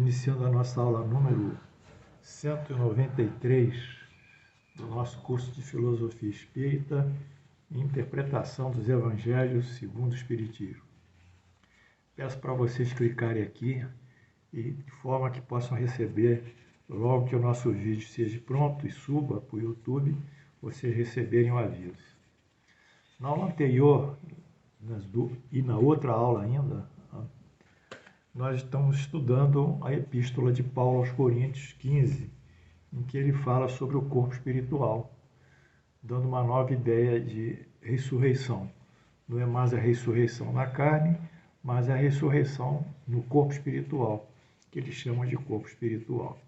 iniciando a nossa aula número 193 do nosso curso de Filosofia Espírita e Interpretação dos Evangelhos segundo o Espiritismo. Peço para vocês clicarem aqui e de forma que possam receber, logo que o nosso vídeo seja pronto e suba para o YouTube, vocês receberem o aviso. Na aula anterior e na outra aula ainda, nós estamos estudando a Epístola de Paulo aos Coríntios 15, em que ele fala sobre o corpo espiritual, dando uma nova ideia de ressurreição. Não é mais a ressurreição na carne, mas a ressurreição no corpo espiritual, que ele chama de corpo espiritual.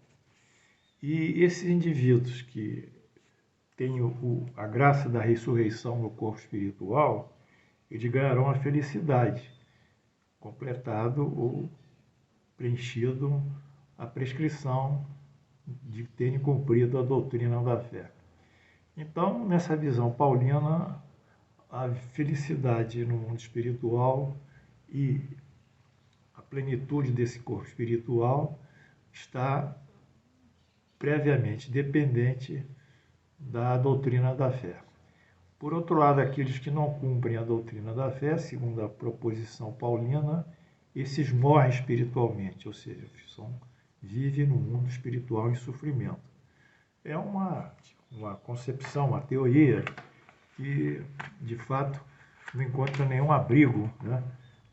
E esses indivíduos que têm a graça da ressurreição no corpo espiritual, eles ganharão a felicidade, completado ou preenchido a prescrição de terem cumprido a doutrina da fé. Então, nessa visão paulina, a felicidade no mundo espiritual e a plenitude desse corpo espiritual está previamente dependente da doutrina da fé. Por outro lado, aqueles que não cumprem a doutrina da fé, segundo a proposição paulina, esses morrem espiritualmente, ou seja, vivem no mundo espiritual em sofrimento. É uma concepção, uma teoria que, de fato, não encontra nenhum abrigo, né,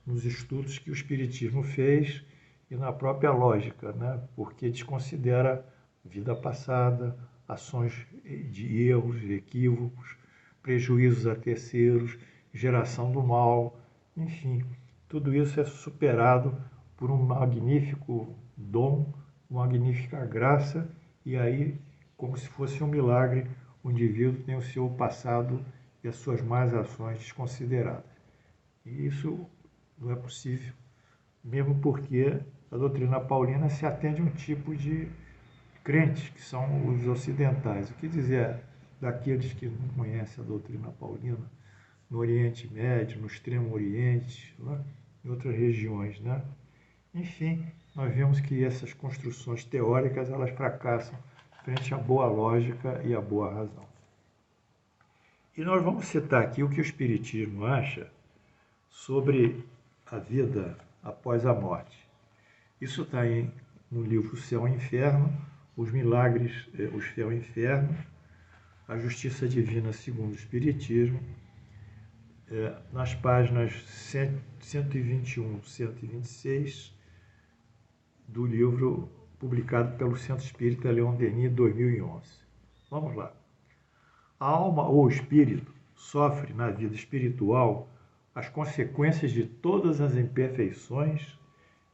nos estudos que o Espiritismo fez e na própria lógica, né, porque desconsidera vida passada, ações de erros, equívocos, prejuízos a terceiros, geração do mal, enfim, tudo isso é superado por um magnífico dom, uma magnífica graça, e aí, como se fosse um milagre, o indivíduo tem o seu passado e as suas más ações desconsideradas. E isso não é possível, mesmo porque a doutrina paulina se atende a um tipo de crentes, que são os ocidentais. O que dizer daqueles que não conhecem a doutrina paulina no Oriente Médio, no Extremo Oriente, né, em outras regiões, né? Enfim, nós vemos que essas construções teóricas elas fracassam frente à boa lógica e à boa razão. E nós vamos citar aqui o que o Espiritismo acha sobre a vida após a morte. Isso está no livro Céu e Inferno, os milagres, o céu e o inferno, a justiça divina segundo o Espiritismo, nas páginas 121 e 126 do livro publicado pelo Centro Espírita Leon Denis, 2011. Vamos lá. A alma ou o espírito sofre na vida espiritual as consequências de todas as imperfeições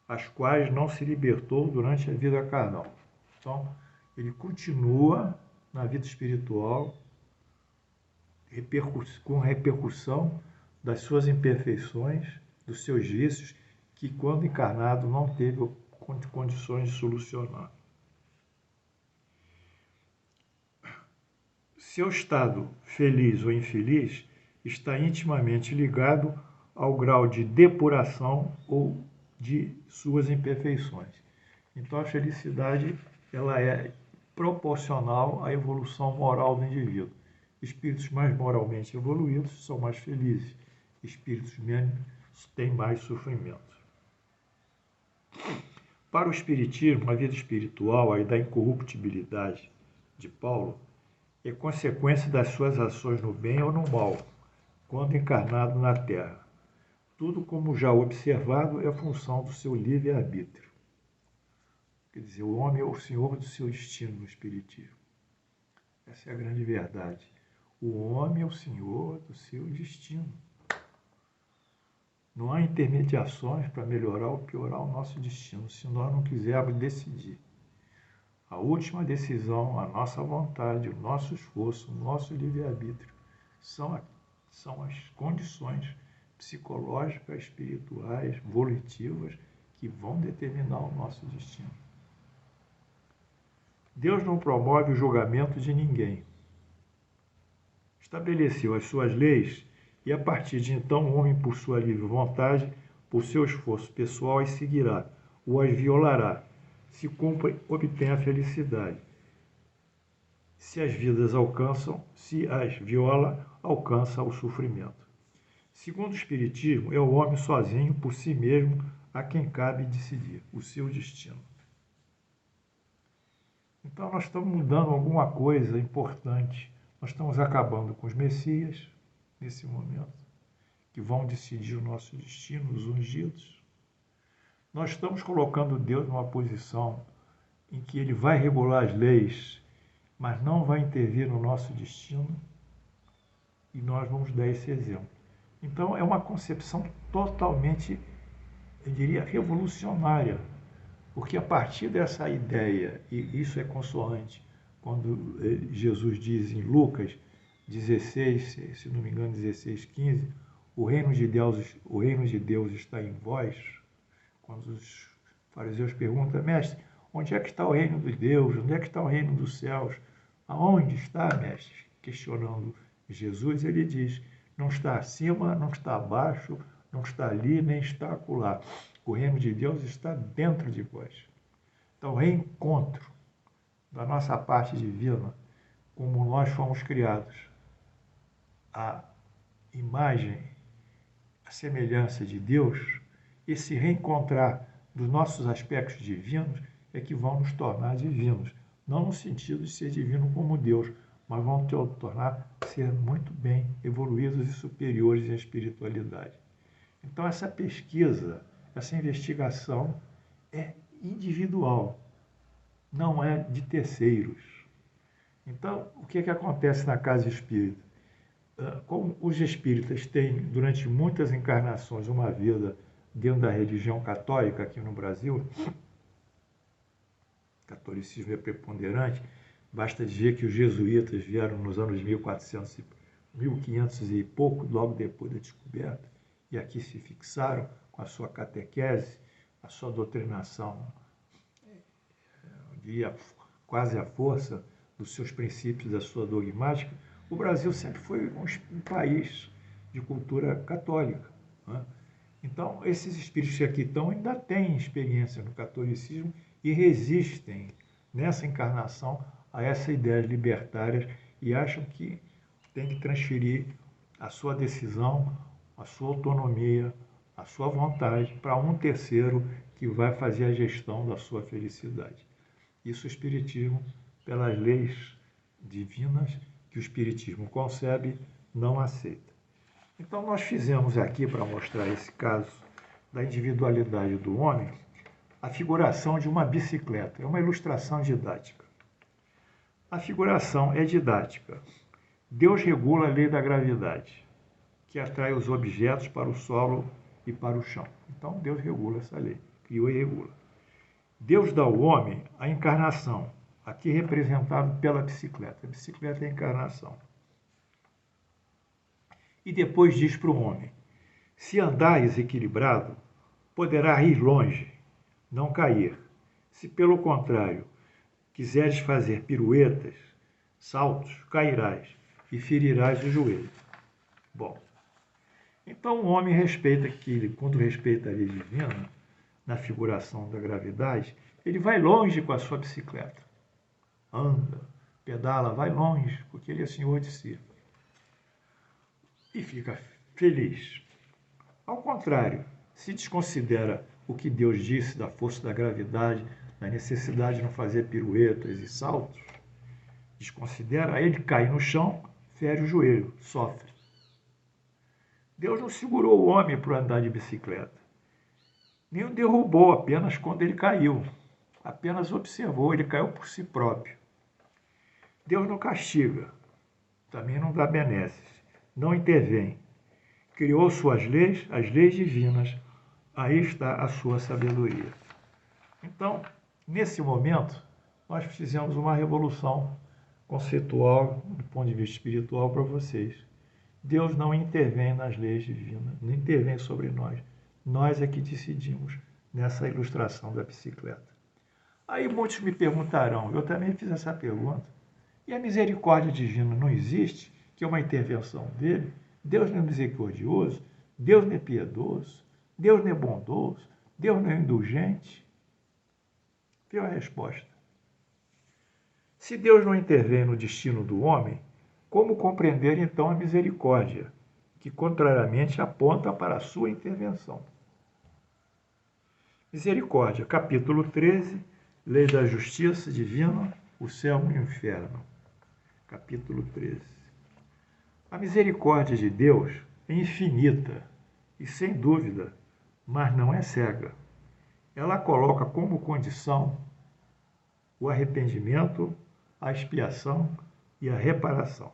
as quais não se libertou durante a vida carnal. Então, ele continua na vida espiritual com repercussão das suas imperfeições, dos seus vícios, que quando encarnado não teve condições de solucionar. Seu estado, feliz ou infeliz, está intimamente ligado ao grau de depuração ou de suas imperfeições. Então, a felicidade ela é proporcional à evolução moral do indivíduo. Espíritos mais moralmente evoluídos são mais felizes. Espíritos menos têm mais sofrimento. Para o Espiritismo, a vida espiritual, a da incorruptibilidade de Paulo, é consequência das suas ações no bem ou no mal, quando encarnado na Terra. Tudo, como já observado, é função do seu livre-arbítrio. Quer dizer, o homem é o senhor do seu destino no Espiritismo. Essa é a grande verdade. O homem é o senhor do seu destino. Não há intermediações para melhorar ou piorar o nosso destino, se nós não quisermos decidir. A última decisão, a nossa vontade, o nosso esforço, o nosso livre-arbítrio são as condições psicológicas, espirituais, volitivas que vão determinar o nosso destino. Deus não promove o julgamento de ninguém. Estabeleceu as suas leis e, a partir de então, o homem, por sua livre vontade, por seu esforço pessoal, as seguirá ou as violará, se cumpre, obtém a felicidade. Se as vidas alcançam, se as viola, alcança o sofrimento. Segundo o Espiritismo, é o homem sozinho, por si mesmo, a quem cabe decidir o seu destino. Então, nós estamos mudando alguma coisa importante. Nós estamos acabando com os messias, nesse momento, que vão decidir o nosso destino, os ungidos. Nós estamos colocando Deus numa posição em que Ele vai regular as leis, mas não vai intervir no nosso destino, e nós vamos dar esse exemplo. Então, é uma concepção totalmente, eu diria, revolucionária, porque a partir dessa ideia, e isso é consoante quando Jesus diz em Lucas 16, se não me engano, 16:15, o reino de Deus está em vós. Quando os fariseus perguntam, mestre, onde é que está o reino de Deus? Onde é que está o reino dos céus? Aonde está, mestre? Questionando Jesus, ele diz, não está acima, não está abaixo, não está ali, nem está acolá. O reino de Deus está dentro de vós. Então, o reencontro da nossa parte divina, como nós fomos criados, a imagem, a semelhança de Deus, esse reencontrar dos nossos aspectos divinos é que vão nos tornar divinos. Não no sentido de ser divino como Deus, mas vão tornar ser muito bem evoluídos e superiores em espiritualidade. Então, essa pesquisa, essa investigação é individual, não é de terceiros. Então, o que acontece na casa espírita? Como os espíritas têm, durante muitas encarnações, uma vida dentro da religião católica aqui no Brasil, o catolicismo é preponderante, basta dizer que os jesuítas vieram nos anos 1500 e pouco, logo depois da descoberta, e aqui se fixaram com a sua catequese, a sua doutrinação, eu diria, quase à força dos seus princípios, da sua dogmática. O Brasil sempre foi um país de cultura católica, né? Então, esses espíritos que aqui estão ainda têm experiência no catolicismo e resistem nessa encarnação a essas ideias libertárias e acham que tem que transferir a sua decisão, a sua autonomia, a sua vontade para um terceiro que vai fazer a gestão da sua felicidade. Isso o Espiritismo, pelas leis divinas que o Espiritismo concebe, não aceita. Então, nós fizemos aqui, para mostrar esse caso da individualidade do homem, a figuração de uma bicicleta. É uma ilustração didática. A figuração é didática. Deus regula a lei da gravidade, que atrai os objetos para o solo e para o chão. Então, Deus regula essa lei, criou e regula. Deus dá ao homem a encarnação, aqui representado pela bicicleta. A bicicleta é a encarnação. E depois diz para o homem, se andares equilibrado, poderás ir longe, não cair. Se, pelo contrário, quiseres fazer piruetas, saltos, cairás e ferirás o joelho. Bom, então o homem respeita que, quando respeita a lei divina, na figuração da gravidade, ele vai longe com a sua bicicleta. Anda, pedala, vai longe, porque ele é senhor de si. E fica feliz. Ao contrário, se desconsidera o que Deus disse da força da gravidade, da necessidade de não fazer piruetas e saltos, desconsidera, ele cai no chão, fere o joelho, sofre. Deus não segurou o homem para andar de bicicleta, nem o derrubou apenas quando ele caiu, apenas observou, ele caiu por si próprio. Deus não castiga, também não dá benesses, não intervém. Criou suas leis, as leis divinas, aí está a sua sabedoria. Então, nesse momento, nós fizemos uma revolução conceitual, do ponto de vista espiritual, para vocês. Deus não intervém nas leis divinas, não intervém sobre nós. Nós é que decidimos nessa ilustração da bicicleta. Aí muitos me perguntarão, eu também fiz essa pergunta, e a misericórdia divina não existe, que é uma intervenção dele? Deus não é misericordioso? Deus não é piedoso? Deus não é bondoso? Deus não é indulgente? Viu a resposta? Se Deus não intervém no destino do homem, como compreender então a misericórdia, que contrariamente aponta para a sua intervenção? Misericórdia, capítulo 13, Lei da Justiça Divina, o céu e o inferno. Capítulo 13. A misericórdia de Deus é infinita e, sem dúvida, mas não é cega. Ela coloca como condição o arrependimento, a expiação e a reparação.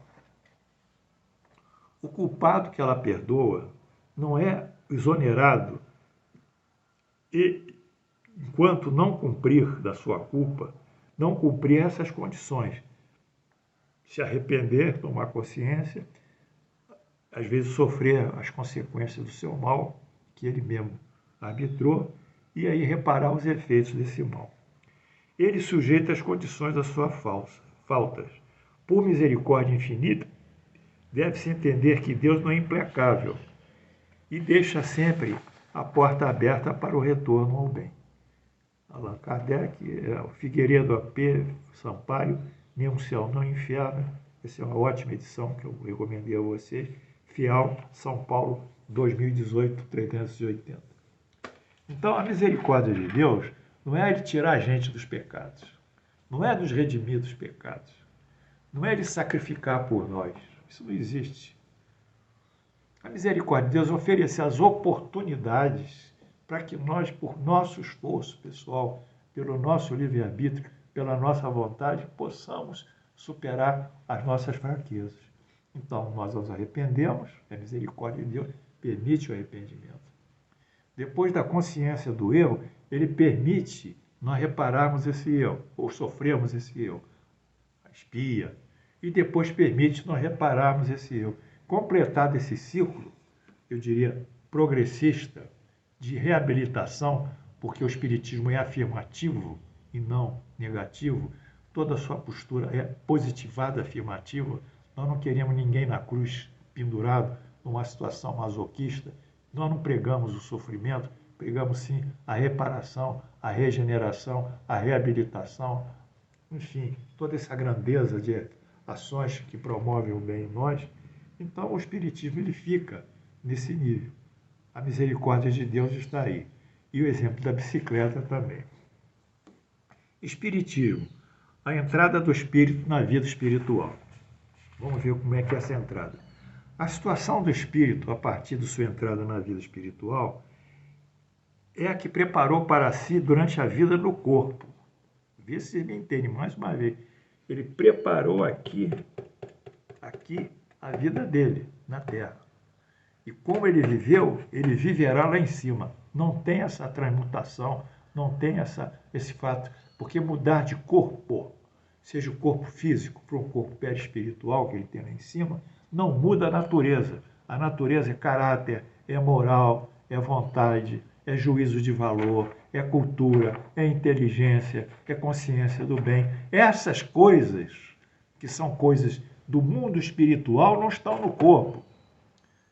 O culpado que ela perdoa não é exonerado e, enquanto não cumprir da sua culpa, não cumprir essas condições, se arrepender, tomar consciência, às vezes sofrer as consequências do seu mal, que ele mesmo arbitrou, e aí reparar os efeitos desse mal. Ele sujeita as condições das suas faltas. Por misericórdia infinita, deve-se entender que Deus não é implacável e deixa sempre a porta aberta para o retorno ao bem. Allan Kardec, o Figueiredo A.P. Sampaio, Nenhum Céu Não Inferno. Essa é uma ótima edição que eu recomendei a vocês. Fial, São Paulo, 2018, 380. Então, a misericórdia de Deus não é Ele tirar a gente dos pecados, não é nos redimir dos pecados, não é Ele sacrificar por nós. Isso não existe. A misericórdia de Deus oferece as oportunidades para que nós, por nosso esforço pessoal, pelo nosso livre-arbítrio, pela nossa vontade, possamos superar as nossas fraquezas. Então, nós nos arrependemos, a misericórdia de Deus permite o arrependimento. Depois da consciência do erro, ele permite nós repararmos esse erro, ou sofrermos esse erro, expia, e depois permite nós repararmos esse erro. Completado esse ciclo, eu diria, progressista, de reabilitação, porque o Espiritismo é afirmativo e não negativo, toda a sua postura é positivada, afirmativa. Nós não queremos ninguém na cruz pendurado, numa situação masoquista. Nós não pregamos o sofrimento, pregamos sim a reparação, a regeneração, a reabilitação, enfim, toda essa grandeza de ações que promovem o bem em nós. Então, o Espiritismo ele fica nesse nível. A misericórdia de Deus está aí. E o exemplo da bicicleta também. Espiritismo, a entrada do espírito na vida espiritual. Vamos ver como é que é essa entrada. A situação do espírito, a partir de sua entrada na vida espiritual, é a que preparou para si durante a vida no corpo. Vê se me entende mais uma vez. Ele preparou aqui a vida dele, na Terra. E como ele viveu, ele viverá lá em cima. Não tem essa transmutação, não tem esse fato, porque mudar de corpo, seja o corpo físico para um corpo perispiritual que ele tem lá em cima, não muda a natureza. A natureza é caráter, é moral, é vontade, é juízo de valor, é cultura, é inteligência, é consciência do bem. Essas coisas, que são coisas do mundo espiritual, não estão no corpo,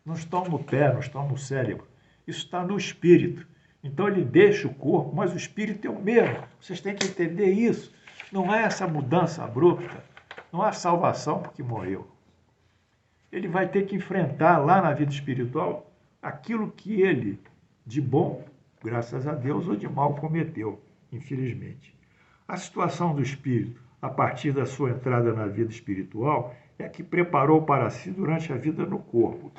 não estão no pé, não estão no cérebro. Isso está no espírito. Então ele deixa o corpo, mas o espírito é o mesmo. Vocês têm que entender isso. Não é essa mudança abrupta, não há salvação porque morreu. Ele vai ter que enfrentar lá na vida espiritual aquilo que ele, de bom, graças a Deus, ou de mal cometeu, infelizmente. A situação do espírito, a partir da sua entrada na vida espiritual, é a que preparou para si durante a vida no corpo.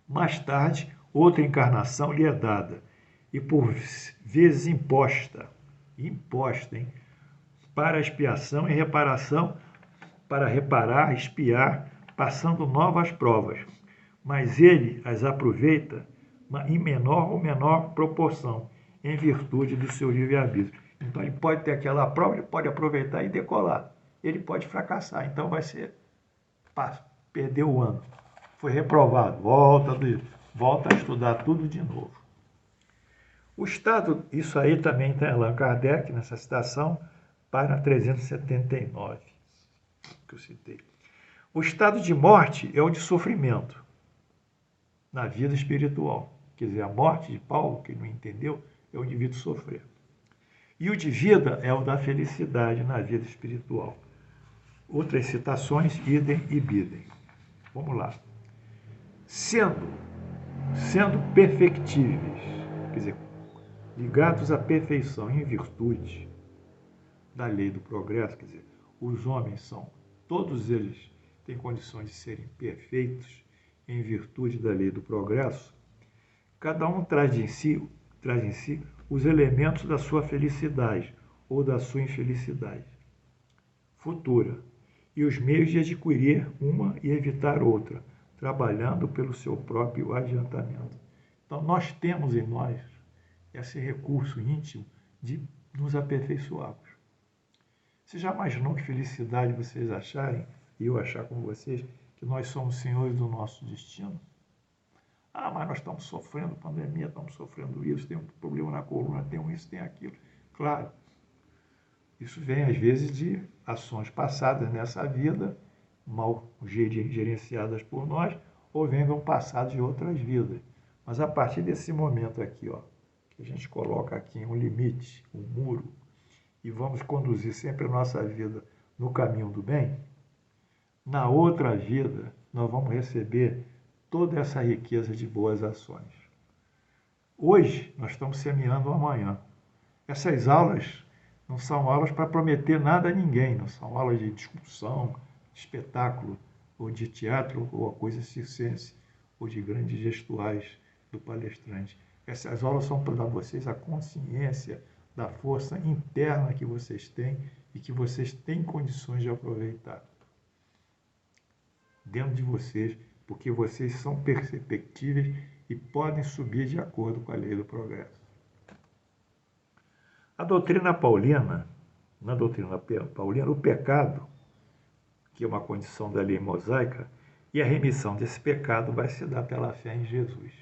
Mais tarde, outra encarnação lhe é dada, e por vezes imposta, hein? Para expiação e reparação, para reparar, expiar, passando novas provas. Mas ele as aproveita em menor ou menor proporção, em virtude do seu livre-arbítrio. Então ele pode ter aquela prova, ele pode aproveitar e decolar. Ele pode fracassar, então vai ser, perdeu o ano. Foi reprovado, volta a estudar tudo de novo. O estado, isso aí também está em Allan Kardec, nessa citação, página 379, que eu citei. O estado de morte é o de sofrimento na vida espiritual. Quer dizer, a morte de Paulo, que não entendeu, é o indivíduo sofrer. E o de vida é o da felicidade na vida espiritual. Outras citações, idem e bidem. Vamos lá. Sendo perfectíveis, quer dizer, ligados à perfeição em virtude da lei do progresso, quer dizer, os homens são, todos eles têm condições de serem perfeitos em virtude da lei do progresso, cada um traz em si os elementos da sua felicidade ou da sua infelicidade futura e os meios de adquirir uma e evitar outra, trabalhando pelo seu próprio adiantamento. Então, nós temos em nós esse recurso íntimo de nos aperfeiçoarmos. Você já imaginou que felicidade vocês acharem, e eu achar com vocês, que nós somos senhores do nosso destino? Ah, mas nós estamos sofrendo pandemia, estamos sofrendo isso, tem um problema na coluna, tem isso, tem aquilo. Claro, isso vem às vezes de ações passadas nessa vida, mal gerenciadas por nós, ou vem de um passado de outras vidas. Mas a partir desse momento aqui, ó, que a gente coloca aqui um limite, um muro, e vamos conduzir sempre a nossa vida no caminho do bem, na outra vida nós vamos receber toda essa riqueza de boas ações. Hoje nós estamos semeando o amanhã. Essas aulas não são aulas para prometer nada a ninguém, não são aulas de discussão, de espetáculo, ou de teatro, ou a coisa circense, ou de grandes gestuais do palestrante. Essas aulas são para dar a vocês a consciência da força interna que vocês têm e que vocês têm condições de aproveitar dentro de vocês, porque vocês são perceptíveis e podem subir de acordo com a lei do progresso. A doutrina paulina, na doutrina paulina, o pecado, que é uma condição da lei mosaica, e a remissão desse pecado vai se dar pela fé em Jesus.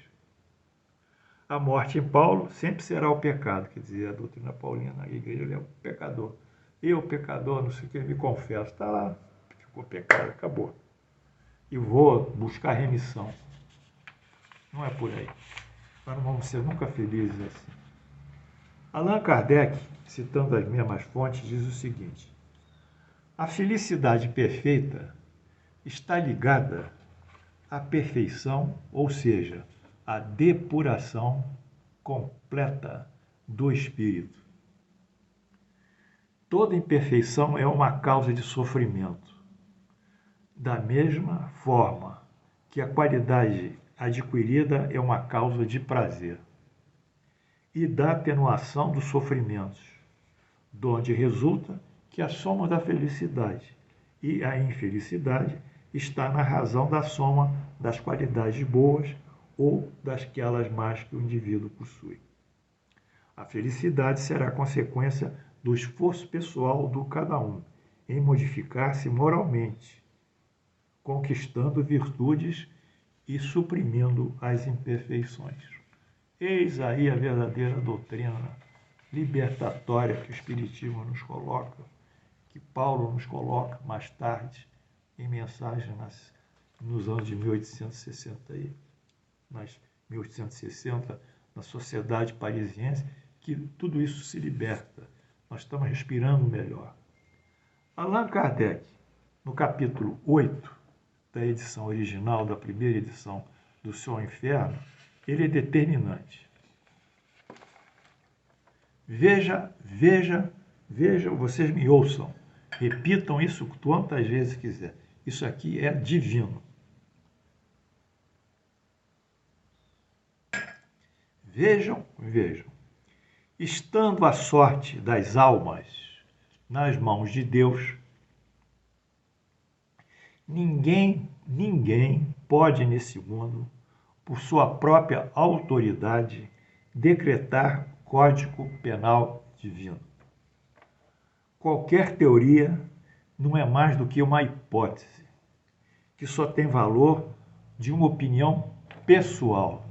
A morte em Paulo sempre será o pecado, quer dizer, a doutrina paulina, a igreja é o pecador. Eu, pecador, não sei o que, me confesso, está lá, ficou pecado, acabou. E vou buscar remissão. Não é por aí. Nós não vamos ser nunca felizes assim. Allan Kardec, citando as mesmas fontes, diz o seguinte: a felicidade perfeita está ligada à perfeição, ou seja, à depuração completa do espírito. Toda imperfeição é uma causa de sofrimento. Da mesma forma que a qualidade adquirida é uma causa de prazer e da atenuação dos sofrimentos, de onde resulta que a soma da felicidade e a infelicidade está na razão da soma das qualidades boas ou daquelas más que o indivíduo possui. A felicidade será consequência do esforço pessoal do cada um em modificar-se moralmente, conquistando virtudes e suprimindo as imperfeições. Eis aí a verdadeira doutrina libertatória que o Espiritismo nos coloca, que Paulo nos coloca mais tarde em mensagem nos anos de 1860, na sociedade parisiense, que tudo isso se liberta. Nós estamos respirando melhor. Allan Kardec, no capítulo 8 da edição original, da primeira edição do Céu e Inferno, ele é determinante. Veja, vocês me ouçam, repitam isso quantas vezes quiser. Isso aqui é divino. Vejam. Estando a sorte das almas nas mãos de Deus, ninguém pode nesse mundo, por sua própria autoridade, decretar código penal divino. Qualquer teoria não é mais do que uma hipótese, que só tem valor de uma opinião pessoal.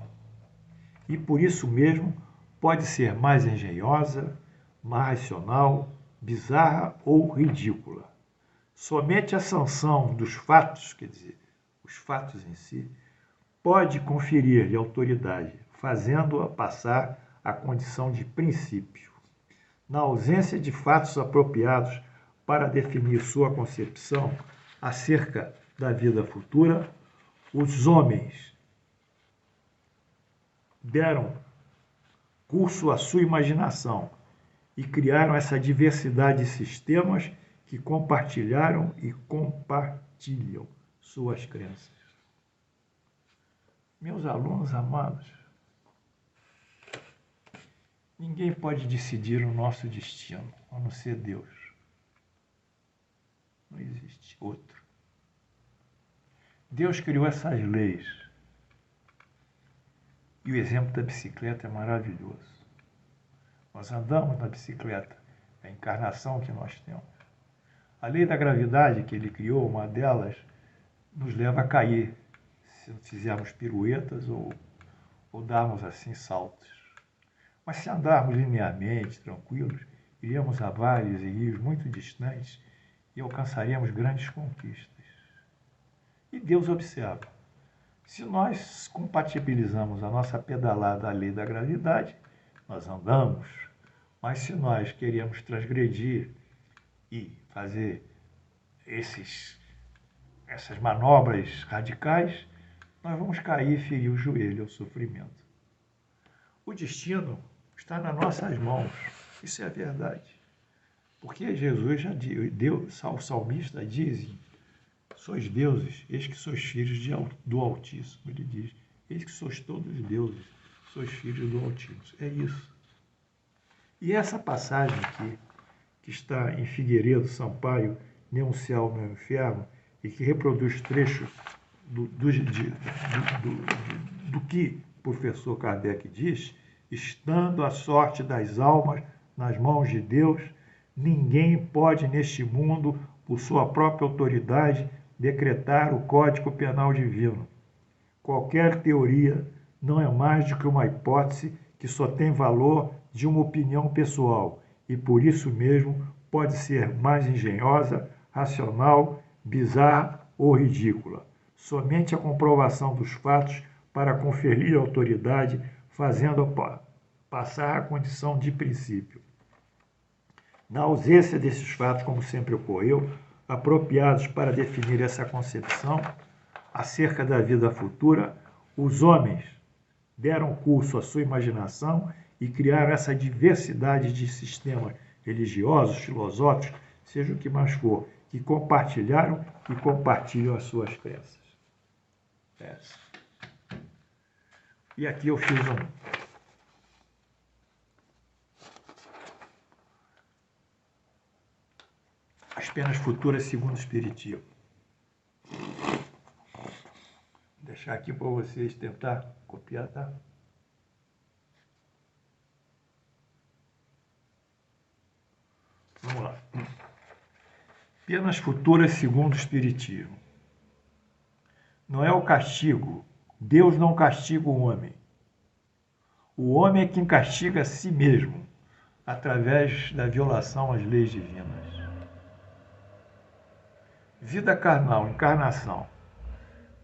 E por isso mesmo pode ser mais engenhosa, mais racional, bizarra ou ridícula. Somente a sanção dos fatos, quer dizer, os fatos em si, pode conferir-lhe autoridade, fazendo-a passar à condição de princípio. Na ausência de fatos apropriados para definir sua concepção acerca da vida futura, os homens deram curso à sua imaginação e criaram essa diversidade de sistemas que compartilharam e compartilham suas crenças. Meus alunos amados, ninguém pode decidir o nosso destino, a não ser Deus. Não existe outro. Deus criou essas leis. E o exemplo da bicicleta é maravilhoso. Nós andamos na bicicleta, é a encarnação que nós temos. A lei da gravidade que ele criou, uma delas, nos leva a cair, se fizermos piruetas ou darmos assim saltos. Mas se andarmos linearmente, tranquilos, iríamos a vales e rios muito distantes e alcançaríamos grandes conquistas. E Deus observa. Se nós compatibilizamos a nossa pedalada à lei da gravidade, nós andamos. Mas se nós queremos transgredir e fazer essas manobras radicais, nós vamos cair e ferir o joelho ao sofrimento. O destino está nas nossas mãos. Isso é a verdade. Porque Jesus já disse, o salmista diz: sois deuses, eis que sois filhos do Altíssimo. Ele diz: eis que sois todos deuses, sois filhos do Altíssimo. É isso. E essa passagem aqui, que está em Figueiredo, Sampaio, nem um céu, nem um inferno, e que reproduz trechos do que o professor Kardec diz: estando a sorte das almas nas mãos de Deus, ninguém pode neste mundo, por sua própria autoridade, decretar o Código Penal divino. Qualquer teoria não é mais do que uma hipótese que só tem valor de uma opinião pessoal e, por isso mesmo, pode ser mais engenhosa, racional, bizarra ou ridícula. Somente a comprovação dos fatos para conferir autoridade, fazendo passar a condição de princípio. Na ausência desses fatos, como sempre ocorreu, apropriados para definir essa concepção acerca da vida futura, os homens deram curso à sua imaginação e criaram essa diversidade de sistemas religiosos, filosóficos, seja o que mais for, que compartilharam e compartilham as suas crenças. E aqui eu fiz as penas futuras segundo o Espiritismo. Vou deixar aqui para vocês tentar copiar, tá? Vamos lá. Penas futuras segundo o Espiritismo. Não é o castigo. Deus não castiga o homem. O homem é quem castiga a si mesmo, através da violação às leis divinas. Vida carnal, encarnação.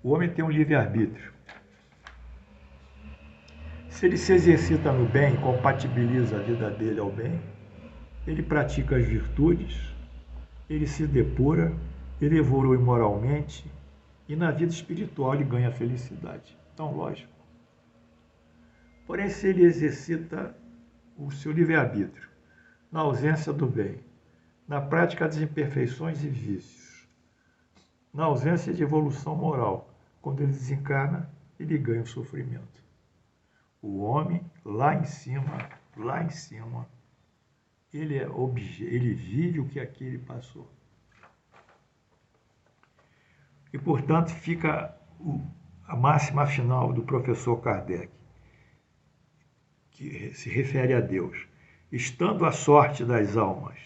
O homem tem um livre-arbítrio. Se ele se exercita no bem, compatibiliza a vida dele ao bem, ele pratica as virtudes, ele se depura, ele evolui moralmente e na vida espiritual ele ganha felicidade. Então, lógico. Porém, se ele exercita o seu livre-arbítrio na ausência do bem, na prática das imperfeições e vícios, na ausência de evolução moral, quando ele desencarna, ele ganha o sofrimento. O homem, lá em cima, ele vive o que aquele passou. E, portanto, fica a máxima final do professor Kardec, que se refere a Deus. Estando a sorte das almas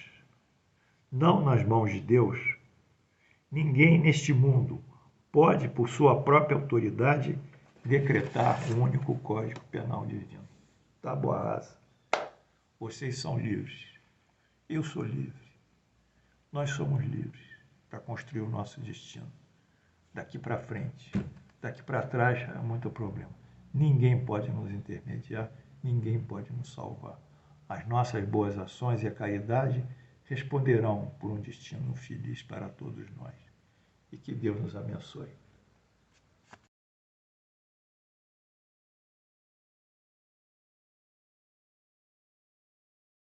não nas mãos de Deus, ninguém neste mundo pode, por sua própria autoridade, decretar um único Código Penal divino. Tábua rasa. Vocês são livres. Eu sou livre. Nós somos livres para construir o nosso destino. Daqui para frente, daqui para trás há muito problema. Ninguém pode nos intermediar, ninguém pode nos salvar. as nossas boas ações e a caridade responderão por um destino feliz para todos nós. E que Deus nos abençoe.